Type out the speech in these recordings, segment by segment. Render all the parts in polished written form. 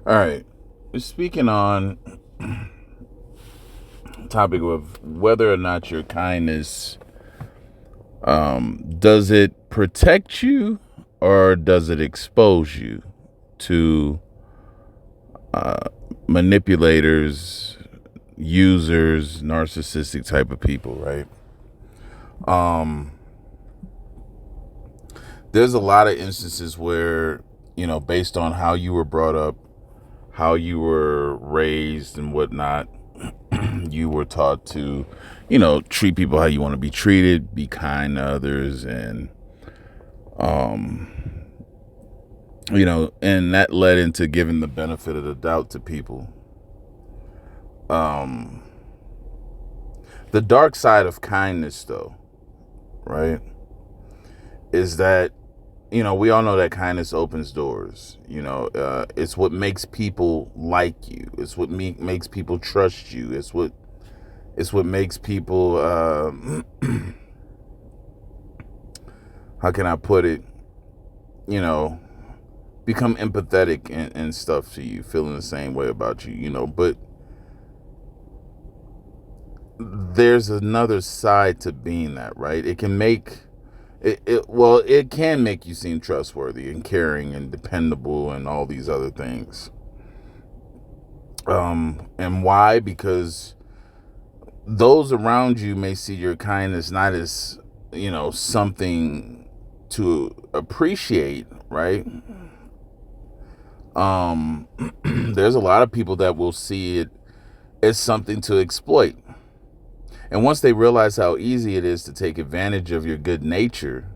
All right. Speaking on topic of whether or not your kindness, does it protect you or does it expose you to manipulators, users, narcissistic type of people, right? Um, there's a lot of instances where, based on how you were brought up, how you were raised and whatnot, you were taught to, treat people how you want to be treated, be kind to others, and and that led into giving the benefit of the doubt to people. Um, the dark side of kindness, though, right, is that we all know that kindness opens doors. It's what makes people like you. It's what makes people trust you. It's what makes people. How can I put it? You know, become empathetic and stuff to you, feeling the same way about you. But there's another side to being that, right? It can make it can make you seem trustworthy and caring and dependable and all these other things. And why? Because those around you may see your kindness not as, something to appreciate, right? There's a lot of people that will see it as something to exploit. And once they realize how easy it is to take advantage of your good nature,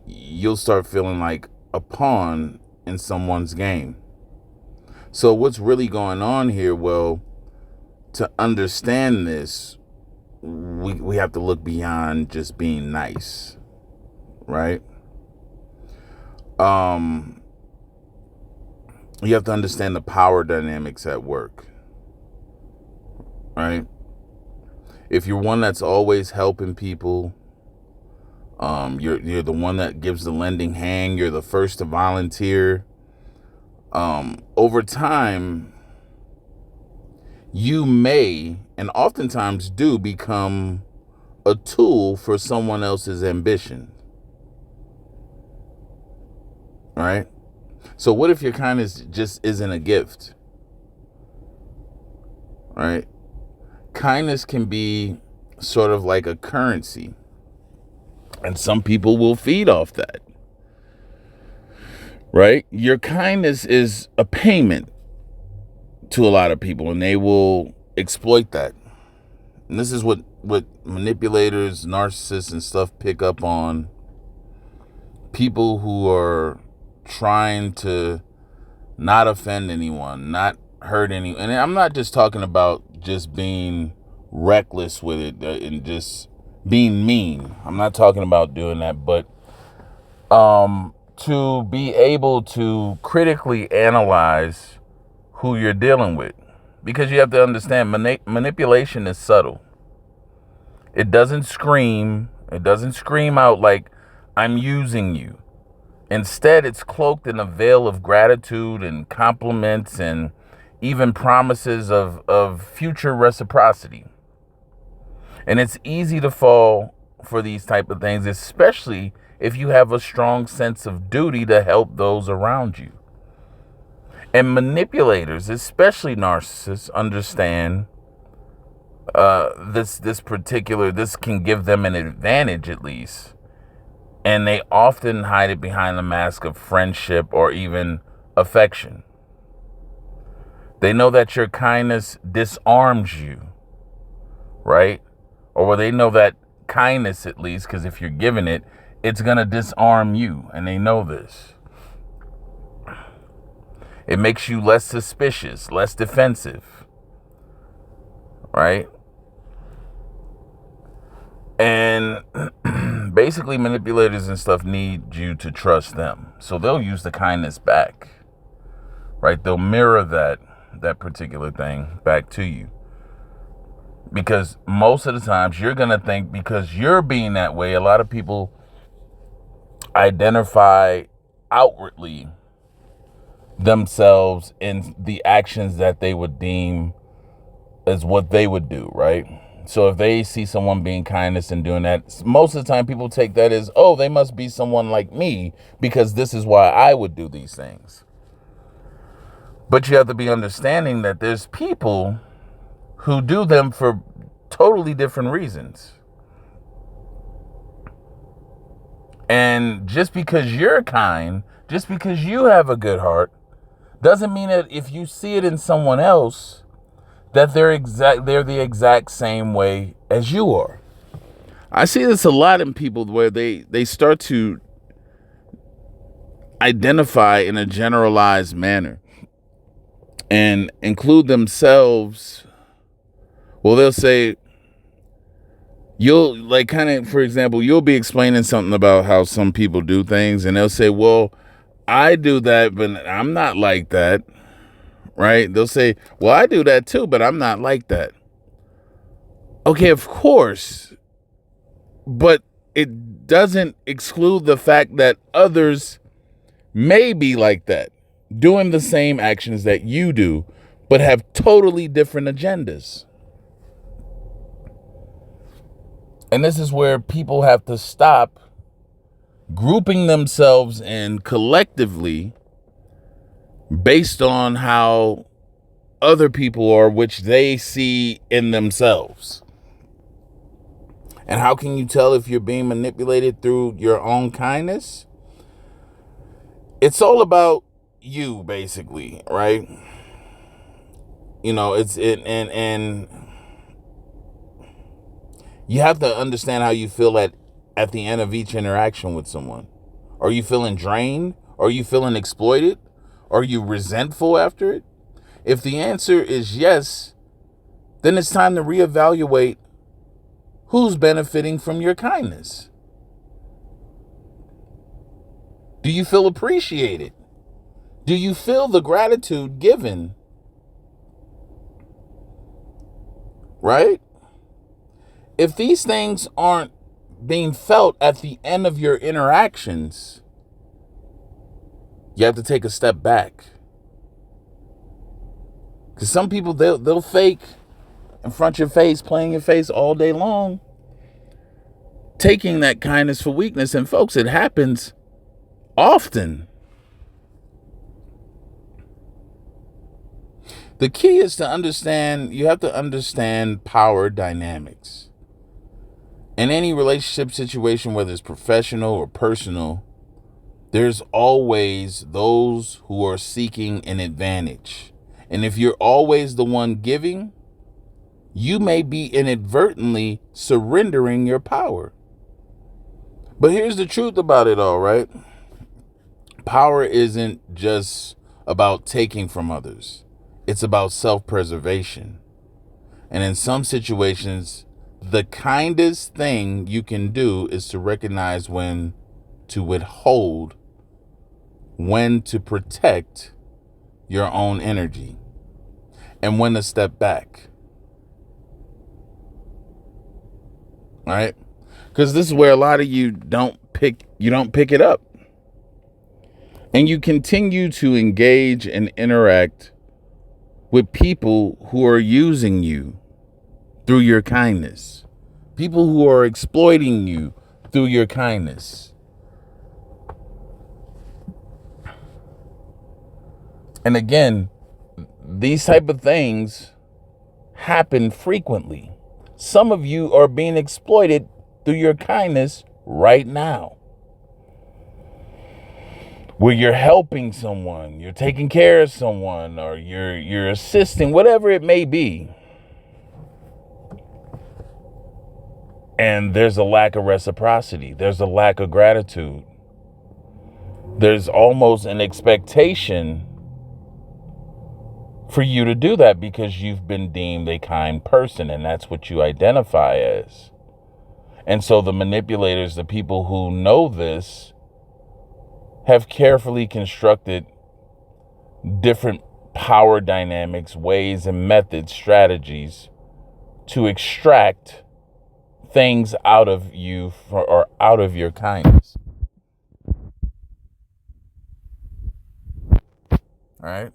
you'll start feeling like a pawn in someone's game. So what's really going on here? Well, to understand this, we have to look beyond just being nice, right? You have to understand the power dynamics at work, right? If you're one that's always helping people, you're the one that gives the lending hand, you're the first to volunteer. Over time, you may and oftentimes do become a tool for someone else's ambition, right? So what if your kindness just isn't a gift, right? Kindness can be sort of like a currency, and some people will feed off that, right? Your kindness is a payment to a lot of people, and they will exploit that. And this is what manipulators, narcissists, and stuff pick up on. People who are trying to not offend anyone, not hurt anyone. And I'm not just talking about just being reckless with it and just being mean. I'm not talking about doing that, but to be able to critically analyze who you're dealing with. Because you have to understand, manipulation is subtle. It doesn't scream out like, I'm using you. Instead, it's cloaked in a veil of gratitude and compliments and even promises of future reciprocity. And it's easy to fall for these type of things, especially if you have a strong sense of duty to help those around you. And manipulators, especially narcissists, understand this can give them an advantage, at least. And they often hide it behind the mask of friendship or even affection. They know that your kindness disarms you, right? Or they know that kindness, at least, because if you're giving it, it's going to disarm you. And they know this. It makes you less suspicious, less defensive, right? And basically, manipulators and stuff need you to trust them. So they'll use the kindness back, right? They'll mirror that particular thing back to you. Because most of the times you're going to think, because you're being that way, a lot of people identify outwardly themselves in the actions that they would deem as what they would do, right? So if they see someone being kindness and doing that, most of the time people take that as, oh, they must be someone like me because this is why I would do these things. But you have to be understanding that there's people who do them for totally different reasons. And just because you're kind, just because you have a good heart, doesn't mean that if you see it in someone else, that they're the exact same way as you are. I see this a lot in people where they start to identify in a generalized manner and include themselves. Well, they'll say, you'll like kind of, for example, you'll be explaining something about how some people do things and they'll say, well, I do that, but I'm not like that. Right? They'll say, well, I do that too, but I'm not like that. Okay, of course. But it doesn't exclude the fact that others may be like that, doing the same actions that you do, but have totally different agendas. And this is where people have to stop grouping themselves in collectively based on how other people are, which they see in themselves. And how can you tell if you're being manipulated through your own kindness? It's all about you, basically, right? You know, and you have to understand how you feel at the end of each interaction with someone. Are you feeling drained? Are you feeling exploited? Are you resentful after it? If the answer is yes, then it's time to reevaluate who's benefiting from your kindness. Do you feel appreciated? Do you feel the gratitude given? Right? If these things aren't being felt at the end of your interactions, you have to take a step back. Because some people, they'll fake in front of your face, playing your face all day long, taking that kindness for weakness. And folks, it happens often. The key is to understand, you have to understand power dynamics. In any relationship situation, whether it's professional or personal, there's always those who are seeking an advantage. And if you're always the one giving, you may be inadvertently surrendering your power. But here's the truth about it all, right? Power isn't just about taking from others. It's about self-preservation. And in some situations, the kindest thing you can do is to recognize when to withhold, when to protect your own energy, and when to step back. Right? Because this is where a lot of you don't pick it up. And you continue to engage and interact with people who are using you through your kindness. People who are exploiting you through your kindness. And again, these type of things happen frequently. Some of you are being exploited through your kindness right now. Where you're helping someone, you're taking care of someone, or you're assisting, whatever it may be. And there's a lack of reciprocity. There's a lack of gratitude. There's almost an expectation for you to do that because you've been deemed a kind person, and that's what you identify as. And so the manipulators, the people who know this, have carefully constructed different power dynamics, ways and methods, strategies to extract things out of you or out of your kindness. right?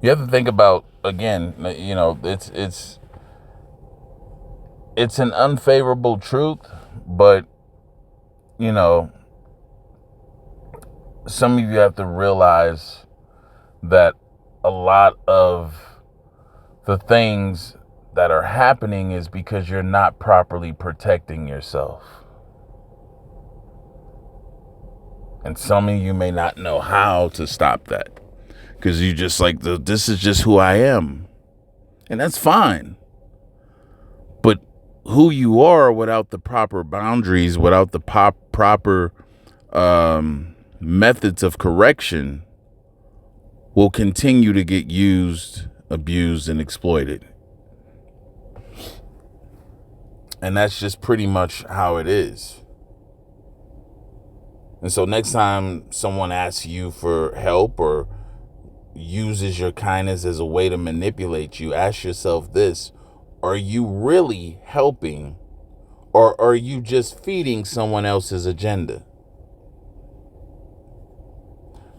You have to think about, again, you know, it's an unfavorable truth, but, you know, some of you have to realize that a lot of the things that are happening is because you're not properly protecting yourself. And some of you may not know how to stop that, because you just like, this is just who I am. And that's fine. But who you are without the proper boundaries, without the proper methods of correction, will continue to get used, abused, and exploited. And that's just pretty much how it is. And so next time someone asks you for help or uses your kindness as a way to manipulate you, ask yourself this: are you really helping, or are you just feeding someone else's agenda?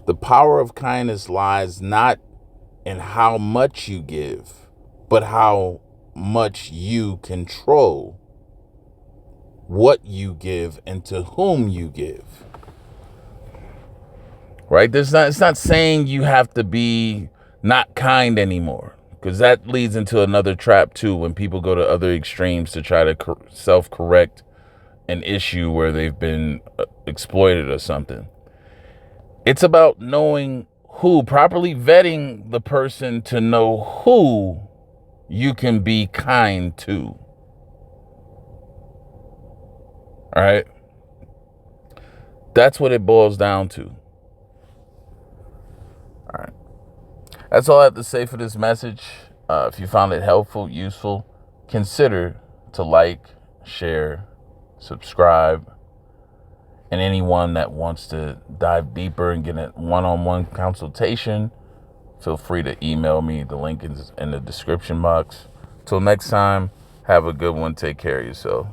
The power of kindness lies not in how much you give, but how much you control what you give and to whom you give. Right? It's not saying you have to be not kind anymore, because that leads into another trap too, when people go to other extremes to try to self-correct an issue where they've been exploited or something. It's about knowing who, properly vetting the person to know who you can be kind to. All right? That's what it boils down to. All right. That's all I have to say for this message. If you found it helpful, useful, consider to like, share, subscribe. And anyone that wants to dive deeper and get a one-on-one consultation, feel free to email me. The link is in the description box. Till next time, have a good one. Take care of yourself.